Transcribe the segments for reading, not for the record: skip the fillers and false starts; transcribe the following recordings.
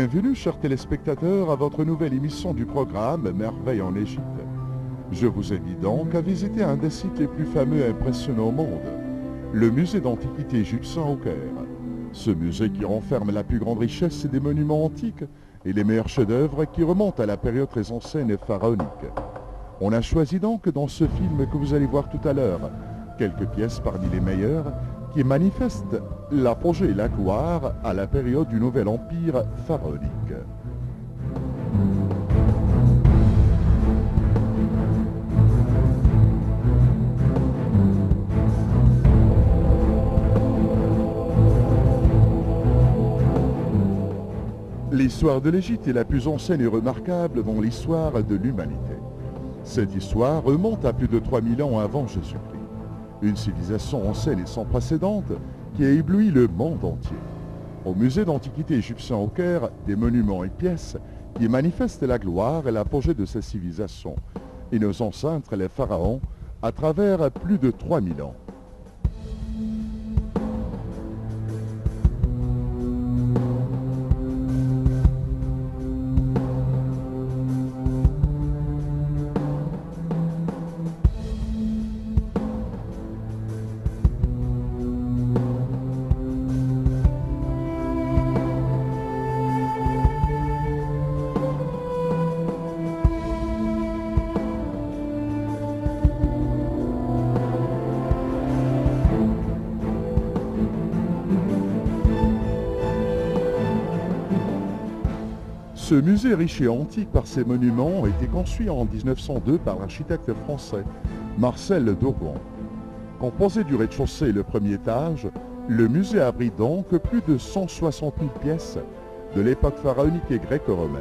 Bienvenue, chers téléspectateurs, à votre nouvelle émission du programme Merveilles en Égypte. Je vous invite donc à visiter un des sites les plus fameux et impressionnants au monde, le musée d'antiquité égyptien au Caire. Ce musée qui renferme la plus grande richesse des monuments antiques et les meilleurs chefs-d'œuvre qui remontent à la période très ancienne et pharaonique. On a choisi donc dans ce film que vous allez voir tout à l'heure quelques pièces parmi les meilleures qui manifestent l'apogée et la gloire à la période du Nouvel Empire pharaonique. L'histoire de l'Égypte est la plus ancienne et remarquable dans l'histoire de l'humanité. Cette histoire remonte à plus de 3000 ans avant Jésus-Christ. Une civilisation ancienne et sans précédent qui a ébloui le monde entier. Au musée d'antiquité égyptien au Caire, des monuments et pièces qui manifestent la gloire et l'apogée de cette civilisation et nos ancêtres, les pharaons, à travers plus de 3000 ans. Ce musée riche et antique par ses monuments a été construit en 1902 par l'architecte français Marcel Dogon. Composé du rez-de-chaussée et le premier étage, le musée abrite donc plus de 160 000 pièces de l'époque pharaonique et gréco-romaine.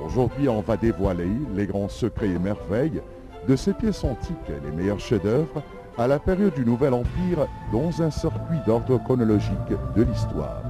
Aujourd'hui, on va dévoiler les grands secrets et merveilles de ces pièces antiques, les meilleurs chefs-d'œuvre à la période du Nouvel Empire dans un circuit d'ordre chronologique de l'histoire.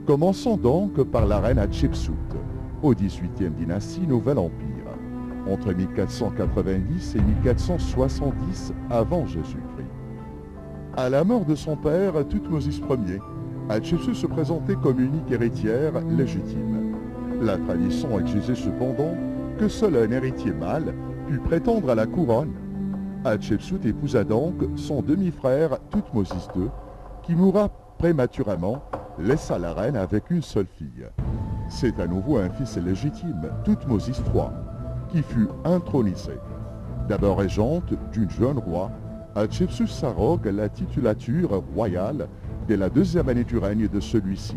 Commençons donc par la reine Hatshepsut, au XVIIIe dynastie Nouvel Empire, entre 1490 et 1470 avant Jésus-Christ. À la mort de son père, Thoutmôsis Ier, Hatshepsut se présentait comme unique héritière légitime. La tradition exigeait cependant que seul un héritier mâle pût prétendre à la couronne. Hatshepsut épousa donc son demi-frère Thoutmôsis II, qui mourra prématurément, laissa la reine avec une seule fille. C'est à nouveau un fils légitime, Thoutmôsis III, qui fut intronisé. D'abord régente d'une jeune roi, Hatshepsut s'arrogue la titulature royale dès la deuxième année du règne de celui-ci,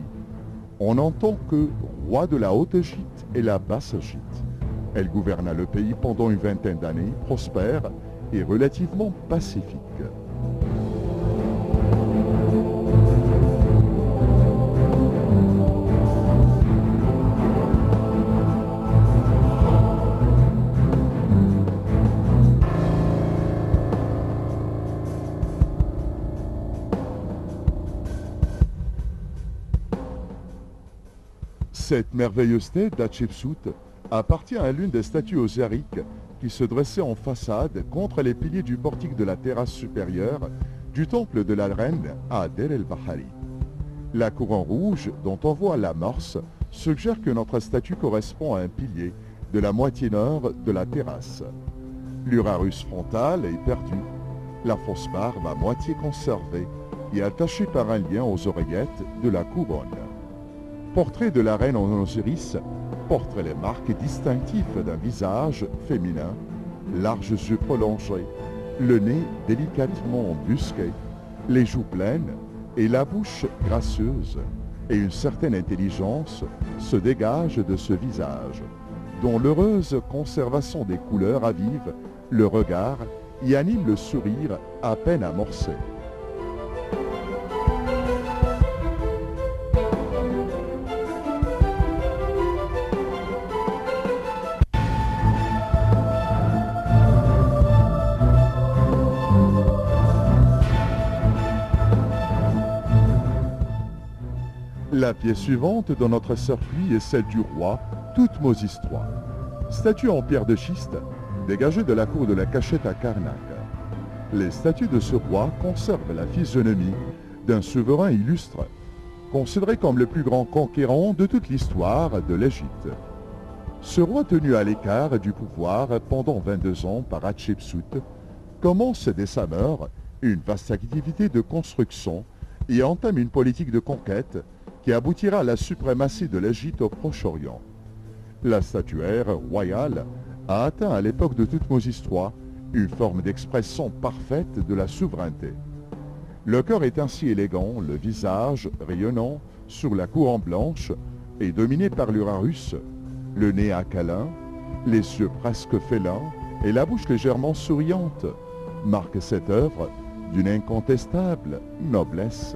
en tant que roi de la Haute-Égypte et la Basse-Égypte. Elle gouverna le pays pendant une vingtaine d'années, prospère et relativement pacifique. Cette merveilleuse tête d'Hatshepsut appartient à l'une des statues osiriques qui se dressait en façade contre les piliers du portique de la terrasse supérieure du temple de la reine à Deir el-Bahari. La couronne rouge dont on voit l'amorce suggère que notre statue correspond à un pilier de la moitié nord de la terrasse. L'urarus frontal est perdu, la fausse barbe à moitié conservée et attachée par un lien aux oreillettes de la couronne. Portrait de la reine en Osiris porte les marques distinctives d'un visage féminin, larges yeux prolongés, le nez délicatement busqué, les joues pleines et la bouche gracieuse, et une certaine intelligence se dégage de ce visage, dont l'heureuse conservation des couleurs avive le regard et anime le sourire à peine amorcé. La pièce suivante dans notre circuit est celle du roi Thoutmôsis III, statue en pierre de schiste dégagée de la cour de la Cachette à Karnak. Les statues de ce roi conservent la physionomie d'un souverain illustre, considéré comme le plus grand conquérant de toute l'histoire de l'Égypte. Ce roi tenu à l'écart du pouvoir pendant 22 ans par Hatshepsut commence dès sa mort une vaste activité de construction et entame une politique de conquête qui aboutira à la suprématie de l'Égypte au Proche-Orient. La statuaire royale a atteint à l'époque de Thoutmôsis III une forme d'expression parfaite de la souveraineté. Le corps est ainsi élégant, le visage rayonnant sur la couronne blanche et dominé par l'Urarus, le nez aquilin, les yeux presque félins et la bouche légèrement souriante, marque cette œuvre d'une incontestable noblesse.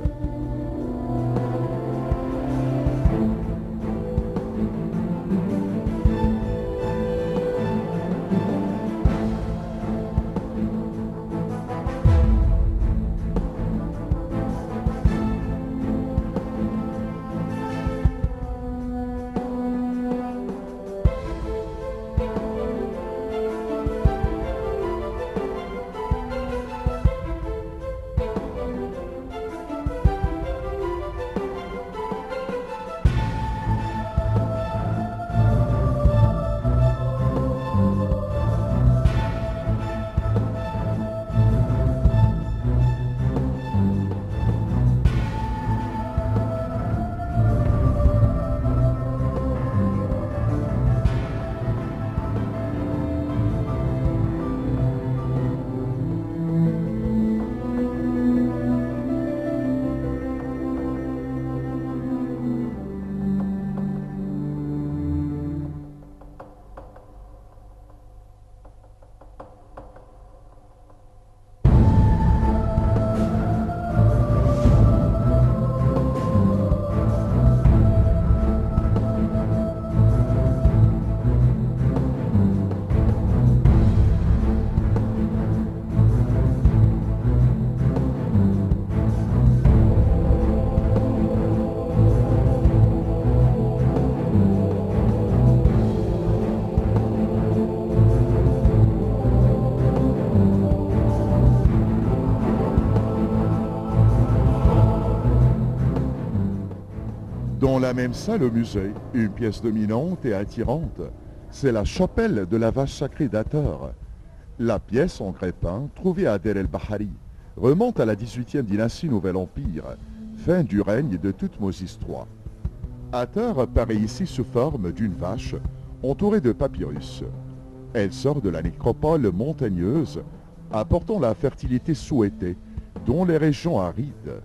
Dans la même salle au musée, une pièce dominante et attirante, c'est la chapelle de la vache sacrée d'Hathor. La pièce en grès peint, trouvée à Der el-Bahari, remonte à la 18e dynastie Nouvel Empire, fin du règne de Thoutmôsis III. Hathor apparaît ici sous forme d'une vache entourée de papyrus. Elle sort de la nécropole montagneuse, apportant la fertilité souhaitée dans les régions arides.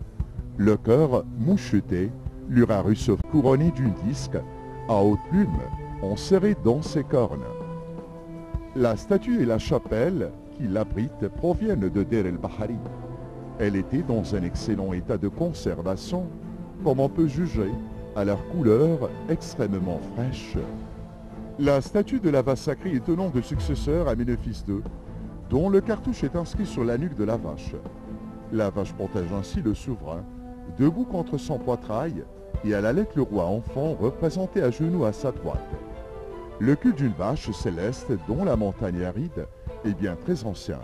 Le cœur moucheté, l'Urarus couronné d'un disque à haute plume enserré dans ses cornes. La statue et la chapelle qui l'abrite proviennent de Der el-Bahari. Elle était dans un excellent état de conservation, comme on peut juger à leur couleur extrêmement fraîche. La statue de la vache sacrée est au nom de successeur à Ménophis II, dont le cartouche est inscrit sur la nuque de la vache. La vache protège ainsi le souverain, debout contre son poitrail, et à la lettre le roi enfant représenté à genoux à sa droite. Le culte d'une vache céleste dont la montagne aride est bien très ancien.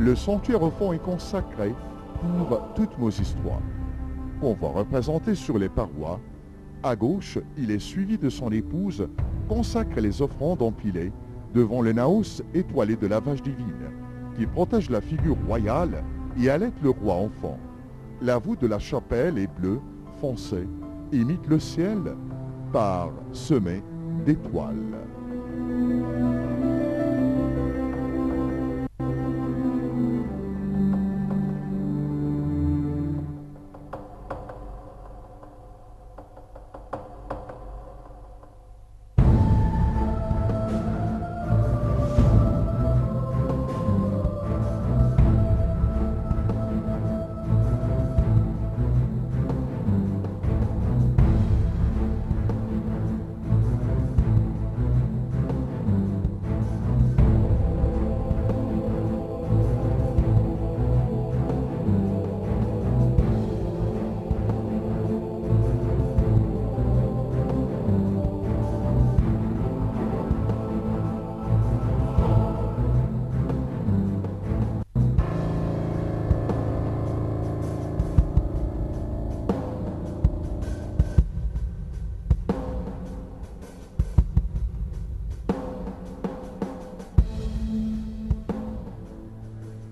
Le sanctuaire au fond est consacré pour Thoutmôsis III. On voit représenté sur les parois. À gauche, il est suivi de son épouse, consacre les offrandes empilées devant le naos étoilé de la vache divine, qui protège la figure royale et allaite le roi enfant. La voûte de la chapelle est bleue, foncée, imite le ciel, semée d'étoiles.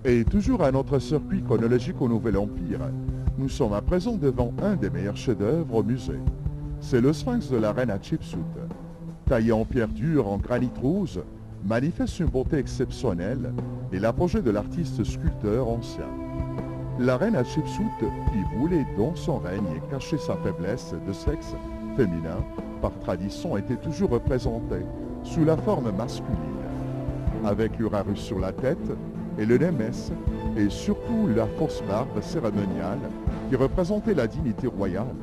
Et toujours à notre circuit chronologique au Nouvel Empire, nous sommes à présent devant un des meilleurs chefs-d'œuvre au musée. C'est le sphinx de la reine Hatshepsut. Taillé en pierre dure en granit rose, manifeste une beauté exceptionnelle et l'apogée de l'artiste sculpteur ancien. La reine Hatshepsut, qui voulait dans son règne cacher sa faiblesse de sexe féminin, par tradition était toujours représentée sous la forme masculine, avec l'Urarus sur la tête et le Némès, et surtout la fausse barbe cérémoniale qui représentait la dignité royale.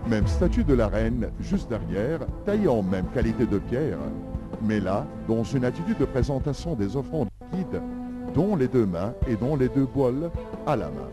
Même statue de la reine juste derrière, taillée en même qualité de pierre, mais là, dans une attitude de présentation des offrandes liquides, dont les deux mains et dont les deux bols à la main.